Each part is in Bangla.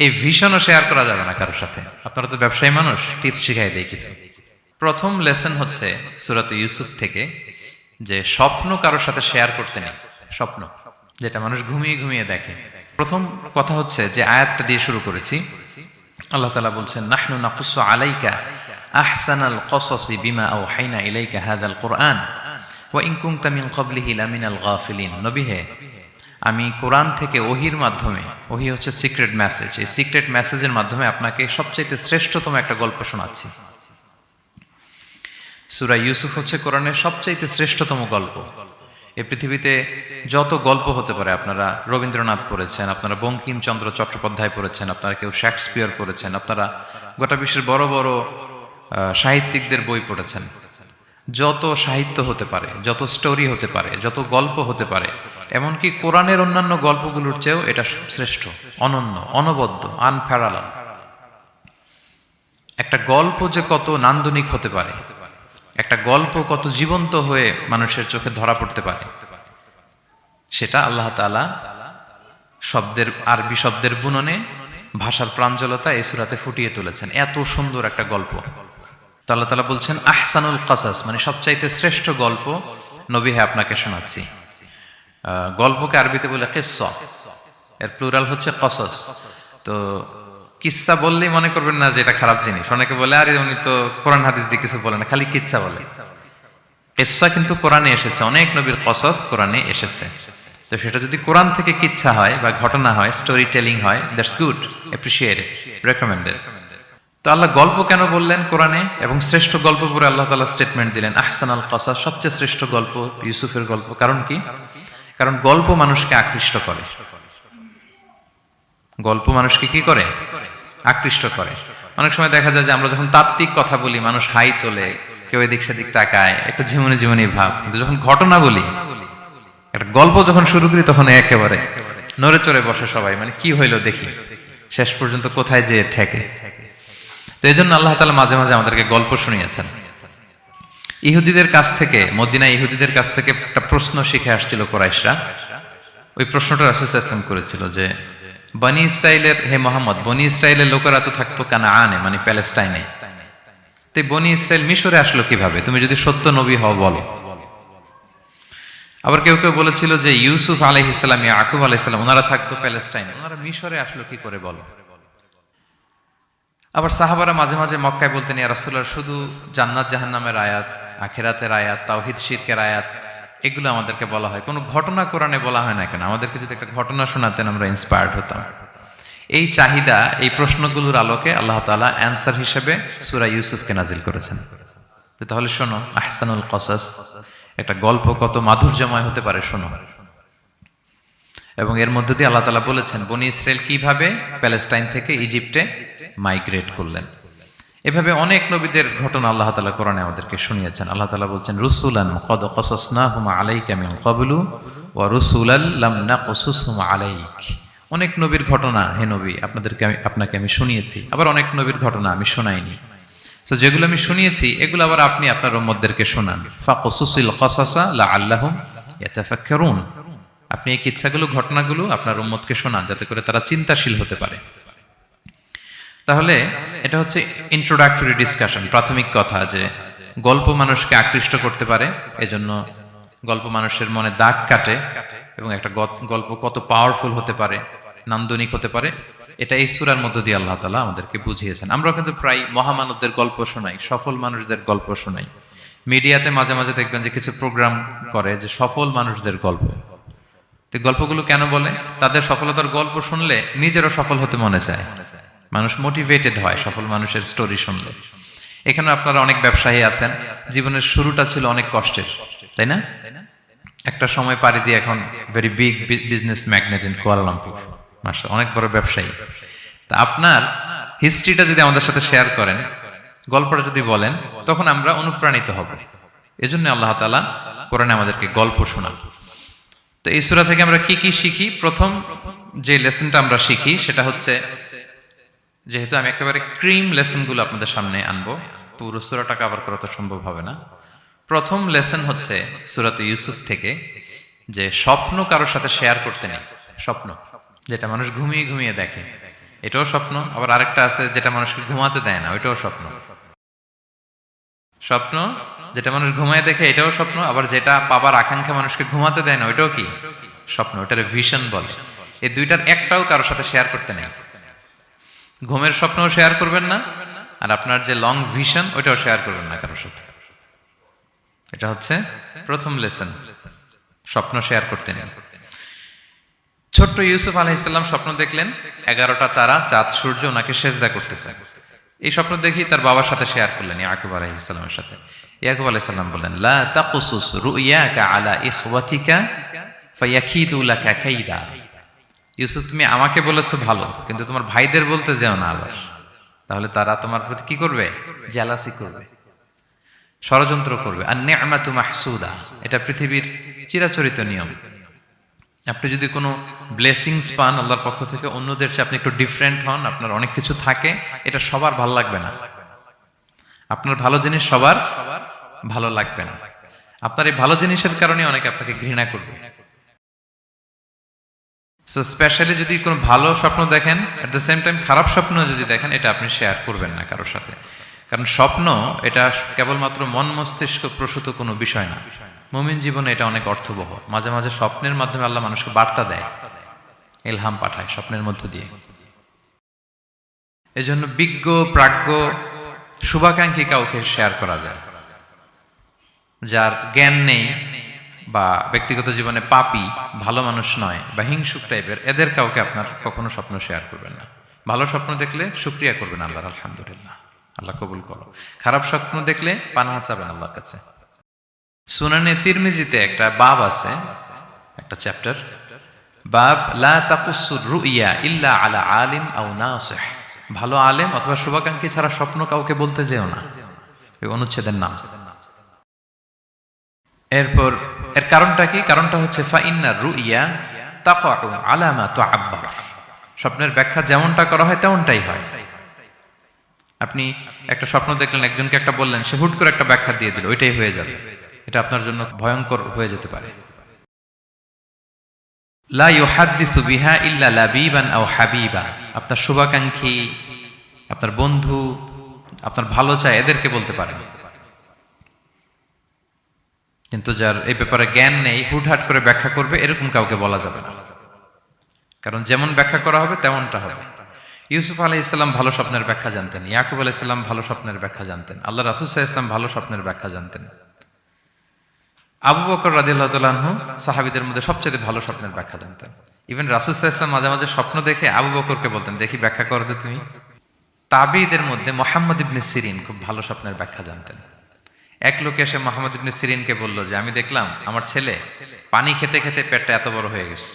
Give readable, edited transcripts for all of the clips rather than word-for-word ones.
এই ভিশনও শেয়ার করা যাবে না কারোর সাথে। আপনারা তো ব্যবসায়ী মানুষ, টিপস শিখাই দেয় কিছু। প্রথম লেসন হচ্ছে সূরা ইউসুফ থেকে যে স্বপ্ন কারোর সাথে শেয়ার করতে নেই। স্বপ্ন যেটা মানুষ ঘুমিয়ে ঘুমিয়ে দেখে। প্রথম কথা হচ্ছে যে আয়াতটা দিয়ে শুরু করেছি, আল্লাহ তাআলা বলছেন নাহনু নাকুসু আলাইকা আহসানাল কসসি বিমা আওহাইনা ইলাইকা হাযাল কুরআন ওয়া ইন কুনতা মিন ক্বাবলিহি লামিনাল গাফিলিন। নবী হে, আমি কোরআন থেকে ওহির মাধ্যমে, ওহি হচ্ছে সিক্রেট মেসেজ, এই সিক্রেট মেসেজের মাধ্যমে আপনাকে সবচাইতে শ্রেষ্ঠতম একটা গল্প শোনাচ্ছি। সূরা ইউসুফ হচ্ছে কোরআনের সবচাইতে শ্রেষ্ঠতম গল্প। এই পৃথিবীতে যত গল্প হতে পারে, আপনারা রবীন্দ্রনাথ পড়েছেন, আপনারা বঙ্কিমচন্দ্র চট্টোপাধ্যায় পড়েছেন, আপনারা কেউ শেক্সপিয়ার পড়েছেন, আপনারা গোটা বিশ্বের বড় বড় সাহিত্যিকদের বই পড়েছেন। যত সাহিত্য হতে পারে, যত স্টোরি হতে পারে, যত গল্প হতে পারে, এমনকি কোরআনের অন্যান্য গল্পগুলোর চেয়েও এটা শ্রেষ্ঠ, অনন্য, অনবদ্য, আনপ্যারালাল। একটা গল্প যে কত নান্দনিক হতে পারে, একটা গল্প কত জীবন্ত হয়ে মানুষের চোখে ধরা পড়তে পারে, সেটা আল্লাহ তাআলা শব্দের, আরবি শব্দের বুননে, ভাষার প্রাঞ্জলতা এই সূরাতে ফুটিয়ে তুলেছেন। এত সুন্দর একটা গল্প আল্লাহ তাআলা বলছেন আহসানুল কসাস, মানে সবচাইতে শ্রেষ্ঠ গল্প নবী হে আপনাকে শোনাচ্ছি। গল্পকে আরবিতে বলে কিসসা, এর প্লুরাল হচ্ছে কসস। তো কিসসা বললেই মনে করবেন না যে এটা খারাপ জিনিস। অনেকে বলে আরে উনি তো কোরআন হাদিস দিয়ে কিছু বলে না, খালি কিচ্ছা বলে। কিসসা কিন্তু কোরআনে এসেছে, অনেক নবীর কসস কোরআনে এসেছে। তো সেটা যদি কোরআন থেকে কিচ্ছা হয় বা ঘটনা হয়, স্টোরি টেলিং হয়, দ্যাটস গুড, অ্যাপ্রিশিয়েটেড, রেকমেন্ডেড। তো আল্লাহ গল্প কেন বললেন কোরআনে, এবং শ্রেষ্ঠ গল্প পরে আল্লাহ তাআলা স্টেটমেন্ট দিলেন আহসানাল কসাস, সবচেয়ে শ্রেষ্ঠ গল্প ইউসুফের গল্প। কারণ কি? কারণ গল্প মানুষকে আকৃষ্ট করে। গল্প মানুষকে কি করে? আকৃষ্ট করে। অনেক সময় দেখা যায় যে আমরা যখন তাত্ত্বিক কথা বলি, মানুষ হাই তোলে, কেউ এদিক সেদিক তাকায়, একটা ঝিমুনি ঝিমুনি ভাব। কিন্তু যখন ঘটনা বলি, একটা গল্প যখন শুরু করি, তখন একেবারে নড়ে চড়ে বসে সবাই, মানে কি হইলো দেখি, শেষ পর্যন্ত কোথায় যে ঠেকে। তো এই জন্য আল্লাহ তাআলা মাঝে মাঝে আমাদেরকে গল্প শুনিয়েছেন। ইহুদিদের কাছ থেকে, মদিনা ইহুদিদের কাছ থেকে একটা প্রশ্ন শিখে আসছিল কোরাইশরা। ওই প্রশ্নটা রাসূল সাল্লাল্লাহু আলাইহি ওয়াসাল্লাম করেছিল যে বনি ইসরাইলের, হে মুহাম্মদ, বনি ইসরাইলের লোকেরা তো থাকতো কানাআনে, মানে প্যালেস্টাইনে, তো বনি ইসরাইল মিশরে আসলো কিভাবে? তুমি যদি সত্য নবী হও বলো। আবার কেউ কেউ বলেছিল যে ইউসুফ আলাইহিস সালাম, ইয়াকুব আলাইহিস সালাম, ওনারা থাকতো প্যালেস্টাইনে, ওনারা মিশরে আসলো কি করে বলো। আবার সাহাবারা মাঝে মাঝে মক্কায় বলতেন, ইয়া রাসূলুল্লাহ, শুধু জান্নাত জাহান্নামের আয়াত, আখিরাতের আয়াত, তাওহীদ শিরকের আয়াত, এগুলো আমাদেরকে বলা হয়, কোনো ঘটনা কোরআনে বলা হয় না কেন? আমাদেরকে যদি একটা ঘটনা শোনাতেন, আমরা ইন্সপায়ার্ড হতাম। এই চাহিদা, এই প্রশ্নগুলোর আলোকে আল্লাহ তাআলা অ্যান্সার হিসেবে সূরা ইউসুফকে নাজিল করেছেন। তাহলে শোনো, আহসানুল কসাস, একটা গল্প কত মাধুর্যময় হতে পারে শোনো। এবং এর মধ্যে দিয়ে আল্লাহ তাআলা বলেছেন বনি ইসরাইল কিভাবে প্যালেস্টাইন থেকে ইজিপ্টে মাইগ্রেট করলেন। এভাবে অনেক নবীদের ঘটনা আল্লাহ তাআলা কোরআনে আমাদেরকে শুনিয়েছেন। আল্লাহ তাআলা বলছেন রুসুলান কদ কসাসনাহুম আলাইকা মিন ক্বাবলু ওয়া রুসুলাল লাম নাকসুসহুম আলাইক। অনেক নবীর ঘটনা হে নবী আপনাকে আমি শুনিয়েছি, আবার অনেক নবীর ঘটনা আমি শোনাইনি। তো যেগুলো আমি শুনিয়েছি এগুলো আবার আপনি আপনার উম্মতদেরকে শোনান। ফাকসুসিল কসাসা লাআল্লাহুম ইয়াতাফাক্কারুন। আপনি এই কিচ্ছাগুলো, ঘটনাগুলো আপনার উম্মতকে শোনান, যাতে করে তারা চিন্তাশীল হতে পারে। তাহলে এটা হচ্ছে ইন্ট্রোডাক্টরি ডিসকাশন, প্রাথমিক কথা, যে গল্প মানুষকে আকৃষ্ট করতে পারে, এজন্য গল্প মানুষের মনে দাগ কাটে, এবং একটা গল্প কত পাওয়ারফুল হতে পারে, নান্দনিক হতে পারে, এটা এই সূরার মধ্য দিয়ে আল্লাহ তাআলা আমাদেরকে বুঝিয়েছেন। আমরা কিন্তু প্রায় মহামানবদের গল্প শোনাই, সফল মানুষদের গল্প শোনাই। মিডিয়াতে মাঝে মাঝে দেখবেন যে কিছু প্রোগ্রাম করে যে সফল মানুষদের গল্প। তো গল্পগুলো কেন বলে? তাদের সফলতার গল্প শুনলে নিজেরও সফল হতে মনে চায়, মানুষ মোটিভেটেড হয় সফল মানুষের স্টোরি শুনলে। এখানে আপনারা অনেক ব্যবসায়ী আছেন, জীবনের শুরুটা ছিল অনেক কষ্টের, তাই না? একটা সময় পাড়ি দিয়ে এখন very big business magnate in Kuala Lumpur, মাশাআল্লাহ, অনেক বড় ব্যবসায়ী। তা আপনার হিস্ট্রিটা যদি আমাদের সাথে শেয়ার করেন, গল্পটা যদি বলেন, তখন আমরা অনুপ্রাণিত হব। এজন্য আল্লাহ তাআলা কোরআনে আমাদেরকে গল্প শোনান। তো এই সূরা থেকে আমরা কি কি শিখি? প্রথম যে লেসনটা আমরা শিখি সেটা হচ্ছে, যেহেতু আমি একেবারে ক্রিম লেসনগুলো আপনাদের সামনে আনবো, পুরো সূরাটা কভার করা তো সম্ভব হবে না। প্রথম লেসন হচ্ছে সূরা ইউসুফ থেকে যে স্বপ্ন কারোর সাথে শেয়ার করতে নেই। স্বপ্ন যেটা মানুষ ঘুমিয়ে ঘুমিয়ে দেখে, এটাও স্বপ্ন। আবার আরেকটা আছে যেটা মানুষকে ঘুমাতে দেয় না, ওইটাও স্বপ্ন। স্বপ্ন যেটা মানুষ ঘুমায় দেখে, এটাও স্বপ্ন। আবার যেটা পাবার আকাঙ্ক্ষা মানুষকে ঘুমাতে দেয় না, ওইটাও কি স্বপ্ন। ওটার ভিশন বলে। এই দুইটার একটাও কারোর সাথে শেয়ার করতে নেই। ঘুমের স্বপ্নও শেয়ার করবেন না, আর আপনার যে লং ভিশন ওইটাও শেয়ার করবেন না কারোর সাথে। এটা হচ্ছে প্রথম লেসন, স্বপ্ন শেয়ার করতে নেই। ছোট্ট ইউসুফ আলাইহিসসালাম স্বপ্ন দেখলেন 11টা তারা, চাঁদ, সূর্য ওনাকে সেজদা করতেছে। এই স্বপ্ন দেখি তার বাবার সাথে শেয়ার করলেন, ইয়াকুব আলাইহিসসালামের সাথে। ইয়াকুব আলাইহিসসালাম বললেন, লা তাকুসুস রুইয়াকা আলা ইখওয়াতিকা ফায়াকিদু লাকা কাইদা। ইউসুফ, তুমি আমাকে বলেছো ভালো, কিন্তু তোমার ভাইদের বলতে যেও না আবার, তাহলে তারা তোমার প্রতি কি করবে? জেলাসি করবে, ষড়যন্ত্র করবে। আর নি'মাতু মাহসুদা, এটা পৃথিবীর চিরাচরিত নিয়ম। আপনি যদি কোনো ব্লেসিংস পান আল্লাহর পক্ষ থেকে, অন্যদের চেয়ে আপনি একটু ডিফারেন্ট হন, আপনার অনেক কিছু থাকে, এটা সবার ভালো লাগবে না। আপনার ভালো জিনিস সবার ভালো লাগবে না। আপনার এই ভালো জিনিসের কারণে অনেকে আপনাকে ঘৃণা করবে। সো স্পেশালি যদি কোনো ভালো স্বপ্ন দেখেন, এট দ্য সেম টাইম খারাপ স্বপ্ন যদি দেখেন, এটা আপনি শেয়ার করবেন না কারোর সাথে। কারণ স্বপ্ন এটা কেবলমাত্র মন মস্তিষ্ক প্রসূত কোনো বিষয় না। মুমিন জীবনে এটা অনেক অর্থবহ। মাঝে মাঝে স্বপ্নের মাধ্যমে আল্লাহ মানুষকে বার্তা দেয়, ইলহাম পাঠায় স্বপ্নের মধ্য দিয়ে। এজন্য বিজ্ঞ, প্রাজ্ঞ, শুভাকাঙ্ক্ষী কাউকে শেয়ার করা যায়। যার জ্ঞান নেই বা ব্যক্তিগত জীবনে পাপী, ভালো মানুষ নয় বা হিংসুক টাইপের, এদের কাউকে আপনার কখনো স্বপ্ন শেয়ার করবেন না। ভালো স্বপ্ন দেখলে শুকরিয়া করবেন আল্লাহর, আলহামদুলিল্লাহ, আল্লাহ কবুল করো। খারাপ স্বপ্ন দেখলে পানাহা চাবেন আল্লাহর কাছে। সুনানে তিরমিজিতে একটা বাব আছে, একটা চ্যাপ্টার, বাব লা তাকুসুর রুইয়া ইল্লা আলা আলিম আও নাসিহ। ভালো আলেম অথবা শুভাকাঙ্ক্ষী ছাড়া স্বপ্ন কাউকে বলতে যেও না, এই অনুচ্ছেদের নাম। এরপর এর কারণটা কি? কারণটা হচ্ছে ফাইন্না রুইয়া তাকাউ আলা মা তুআব্বার। স্বপ্নের ব্যাখ্যা যেমনটা করা হয় তেমনটাই হয়। আপনি একটা স্বপ্ন দেখলেন, একজনকে একটা বললেন, সে হুট করে একটা ব্যাখ্যা দিয়ে দিল, ওইটাই হয়ে যাবে। এটা আপনার জন্য ভয়ঙ্কর হয়ে যেতে পারে। লা ইউহাদ্দিসু বিহা ইল্লা লাবিবান আও হাবিবা। আপনার শুভাকাঙ্ক্ষী, আপনার বন্ধু, আপনার ভালো চায়, এদেরকে বলতে পারেন। কিন্তু যার এই ব্যাপারে জ্ঞান নেই, হুটহাট করে ব্যাখ্যা করবে, এরকম কাউকে বলা যাবে না। কারণ যেমন ব্যাখ্যা করা হবে তেমনটা হবে। ইউসুফ আলাইহিসসালাম ভালো স্বপ্নের ব্যাখ্যা জানতেন, ইয়াকুব আলাইহিসসালাম ভালো স্বপ্নের ব্যাখ্যা জানতেন, আল্লাহ রাসূল সাল্লাল্লাহু আলাইহি ওয়াসাল্লাম ভালো স্বপ্নের ব্যাখ্যা জানতেন। আবু বকর রাদিয়াল্লাহু তাআলা আনহু সাহাবীদের মধ্যে সবচেয়ে ভালো স্বপ্নের ব্যাখ্যা জানতেন। ইভেন রাসূল সাল্লাল্লাহু আলাইহি ওয়াসাল্লাম মাঝে মাঝে স্বপ্ন দেখে আবু বকরকে বলতেন, দেখি ব্যাখ্যা করো তো তুমি। তাবিঈদের মধ্যে মুহাম্মদ ইবনে সিরিন খুব ভালো স্বপ্নের ব্যাখ্যা জানতেন। এক লোক এসে মুহাম্মদ ইবনে সিরিনকে বলল যে, আমি দেখলাম আমার ছেলে পানি খেতে খেতে পেটটা এত বড় হয়ে গেছে।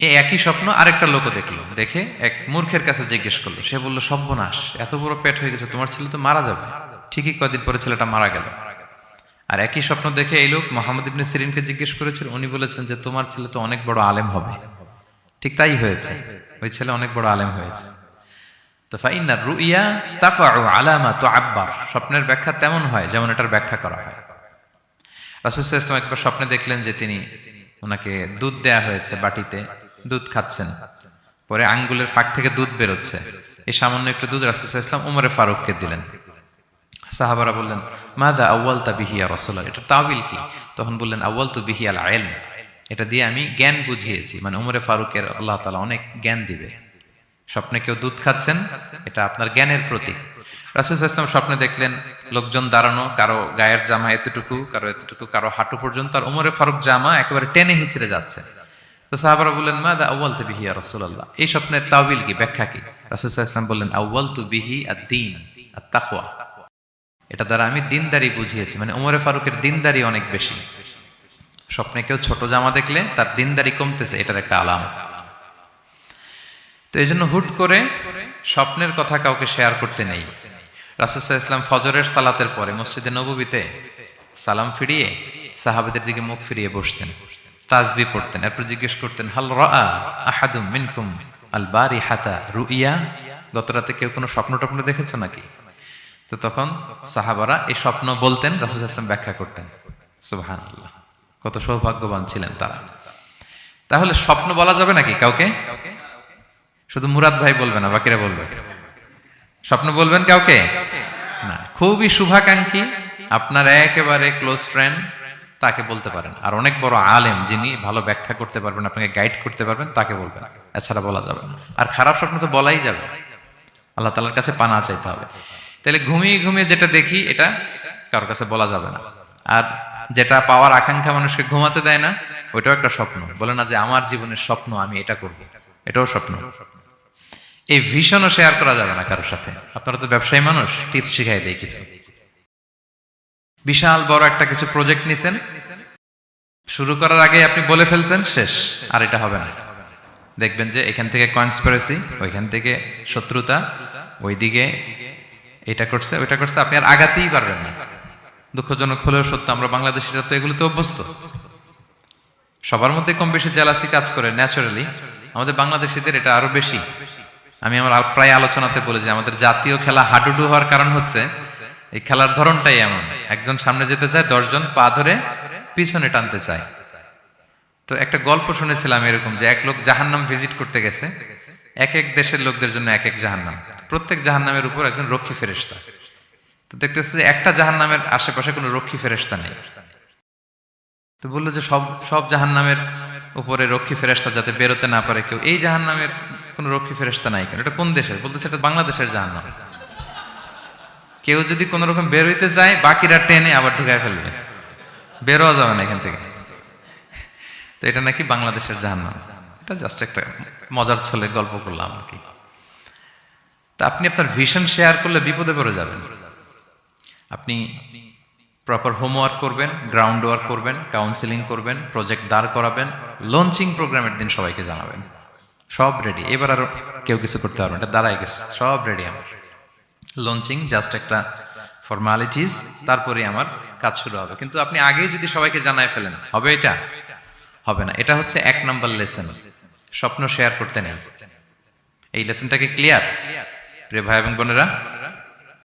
এই একই স্বপ্ন আরেকটা লোকও দেখলো, দেখে এক মূর্খের কাছে জিজ্ঞেস করলো। সে বলল, সর্বনাশ, এত বড় পেট হয়ে গেছে, তোমার ছেলে তো মারা যাবে। ঠিকই কদিন পরে ছেলেটা মারা গেল। আর একই স্বপ্ন দেখে এই লোক মুহাম্মদ ইবনে সিরিনকে জিজ্ঞেস করেছিল, উনি বলেছেন যে তোমার ছেলে তো অনেক বড় আলেম হবে। ঠিক তাই হয়েছে, ওই ছেলে অনেক বড় আলেম হয়েছে। তো ফাইন্নার রুইয়া তাকাউ আলা মা তুআব্বার। স্বপ্নের ব্যাখ্যা তেমন হয় যেমন এটার ব্যাখ্যা করা হয়। রাসূল সাল্লাল্লাহু আলাইহি ওয়াসাল্লাম একবার স্বপ্নে দেখলেন যে তিনি, ওনাকে দুধ দেয়া হয়েছে, বাটিতে দুধ খাচ্ছেন, পরে আঙ্গুলের ফাঁক থেকে দুধ বেরোচ্ছে। এই সামান্য একটু দুধ রাসূল সাল্লাল্লাহু আলাইহি ওয়াসাল্লাম উমরে ফারুককে দিলেন। সাহাবারা বললেন, মাযা আউয়ালতা বিহি ইয়া রাসূলুল্লাহ, এটা তাওয়িল কি? তখন বললেন, আউয়ালতু বিহি আল ইলম, এটা দিয়ে আমি জ্ঞান বুঝিয়েছি। মানে উমরে ফারুকের আল্লাহ তাআলা অনেক জ্ঞান দিবে। স্বপ্নে কেউ দুধ খাচ্ছেন, এটা আপনার জ্ঞানের প্রতীক। রাসূল সাল্লাল্লাহু আলাইহি ওয়াসাল্লাম স্বপ্নে দেখলেন লোকজন দাঁড়ানো, কারো গায়ের জামা এতটুকু, কারো এতটুকু, কারো হাঁটু পর্যন্ত, আর উমরে ফারুক জামা একেবারে টেনে হিচড়ে যাচ্ছে। তো সাহাবারা বললেন, মাযা আউয়ালতু বিহি ইয়া রাসূলুল্লাহ, এই স্বপ্নের তাওয়িল কি, ব্যাখ্যা কি? রাসূল সাল্লাল্লাহু আলাইহি ওয়াসাল্লাম বললেন, আউয়ালতু বিহি আদ-দীন আত-তাকওয়া, এটা দ্বারা আমি দিনদারি বুঝিয়েছি। মানে উমরে ফারুকের দিনদারি অনেক বেশি। স্বপ্নে কেউ ছোট জামা দেখলে তার দিনদারি কমতেছে, এটার একটা আলামত। তো এই জন্য হুট করে স্বপ্নের কথা কাউকে শেয়ার করতে নেই। রাসূল সাল্লাল্লাহু আলাইহি ওয়াসাল্লাম ফজরের সালাতের পরে মসজিদে নববীতে সালাম ফিরিয়ে সাহাবাদের দিকে মুখ ফিরিয়ে বসতেন, তাসবিহ পড়তেন, এরপর জিজ্ঞেস করতেন, হাল রাআ আহাদুম মিনকুম আল বারিহাতা রুইয়া, গত রাতে কেউ কোনো স্বপ্ন টপ্ন দেখেছে নাকি? তো তখন সাহাবারা এই স্বপ্ন বলতেন, রাসূল সাল্লাল্লাহু আলাইহি ওয়াসাল্লাম ব্যাখ্যা করতেন। সুবহানাল্লাহ, কত সৌভাগ্যবান ছিলেন তারা। তাহলে স্বপ্ন বলা যাবে নাকি কাউকে? শুধু মুরাদ ভাই বলবে না, বাকিরা বলবে? স্বপ্ন বলবেন কাউকে? না। খুবই শুভাকাঙ্ক্ষী, আপনার একেবারে ক্লোজ ফ্রেন্ড, তাকে বলতে পারেন। আর অনেক বড় আলেম, যিনি ভালো ব্যাখ্যা করতে পারবেন, আপনাকে গাইড করতে পারবেন, তাকে বলবেন। এছাড়া বলা যাবে না। আর খারাপ স্বপ্ন তো বলাই যাবে না, আল্লাহ তাআলার কাছে পানা চাইতে হবে। তাহলে ঘুমিয়ে ঘুমিয়ে যেটা দেখি, এটা কারোর কাছে বলা যাবে না। আর যেটা পাওয়ার আকাঙ্ক্ষা মানুষকে ঘুমাতে দেয় না, ওইটাও একটা স্বপ্ন। বলে না যে আমার জীবনের স্বপ্ন আমি এটা করব, এটাও স্বপ্ন। এই ভিশনও শেয়ার করা যাবে না কারোর সাথে। আপনারা তো ব্যবসায়ী মানুষ, টিপস শিখাই দেয় কিছু। বিশাল বড় একটা কিছু প্রজেক্ট নিছেন, শুরু করার আগে আপনি বলে ফেলছেন, শেষ, আর এটা হবে না। দেখবেন যে এখান থেকে কনস্পিরেসি, ওইখান থেকে শত্রুতা, ওইদিকে এটা করছে ওইটা করছে, আপনি আর আগাতেই পারবেন না। দুঃখজনক হলেও সত্য, আমরা বাংলাদেশিরা তো এগুলোতে অভ্যস্ত। সবার মধ্যে কম বেশি জেলাসি কাজ করে ন্যাচারালি, আমাদের বাংলাদেশিদের এটা আরো বেশি। আমি আমার প্রায় আলোচনাতে বলি যে আমাদের জাতীয় খেলা হাডুডু হওয়ার কারণ হচ্ছে এই খেলার ধরনটাই এমন। একজন সামনে যেতে চায়, 10 জন পা ধরে পিছনে টানতে চায়। তো একটা গল্প শুনেছিলাম এরকম, যে এক লোক জাহান্নাম ভিজিট করতে গেছে। এক এক দেশের লোকদের জন্য এক এক জাহান্নাম, প্রত্যেক জাহান্নামের উপর একজন রক্ষী ফেরেশতা। তো দেখতেছে যে একটা জাহান্নামের আশেপাশে কোনো রক্ষী ফেরেশতা নেই। তো বললো যে সব জাহান্নামের উপরে রক্ষী ফেরেশতা যাতে বেরোতে না পারে কেউ, এই জাহান্নামের কোনো রক্ষী ফেরেশতা নাই কেন? এটা কোন দেশের? বলতেছে এটা বাংলাদেশের জাহান্নাম। কেউ যদি কোনো রকম বের হইতে যায়, বাকিরা টেনে আবার ঢুকায় ফেলবে, বেরোয়া যাবে না এখান থেকে। তো এটা নাকি বাংলাদেশের জাহান্নাম। এটা জাস্ট একটা মজার ছলে গল্প করলাম আর কি। তা আপনি আপনার ভিশন শেয়ার করলে বিপদে পড়ে যাবেন। আপনি প্রপার হোমওয়ার্ক করবেন, গ্রাউন্ড ওয়ার্ক করবেন, কাউন্সিলিং করবেন, প্রজেক্ট দাঁড় করাবেন, লঞ্চিং প্রোগ্রামের দিন সবাইকে জানাবেন। সব রেডি, এবার আর কেউ কিছু করতে পারবেন, এটা দাঁড়ায় গেছে, সব রেডি আমার। লঞ্চিং জাস্ট একটা ফর্মালিটিস, তারপরে আমার কাজ শুরু হবে। কিন্তু আপনি আগেই যদি সবাইকে জানায় ফেলেন, হবে এটা? হবে না। এটা হচ্ছে 1 নাম্বার লেসন, স্বপ্ন শেয়ার করতে নেই। এই লেসনটাকে ক্লিয়ার প্রিয় ভাই এবং বোনেরা?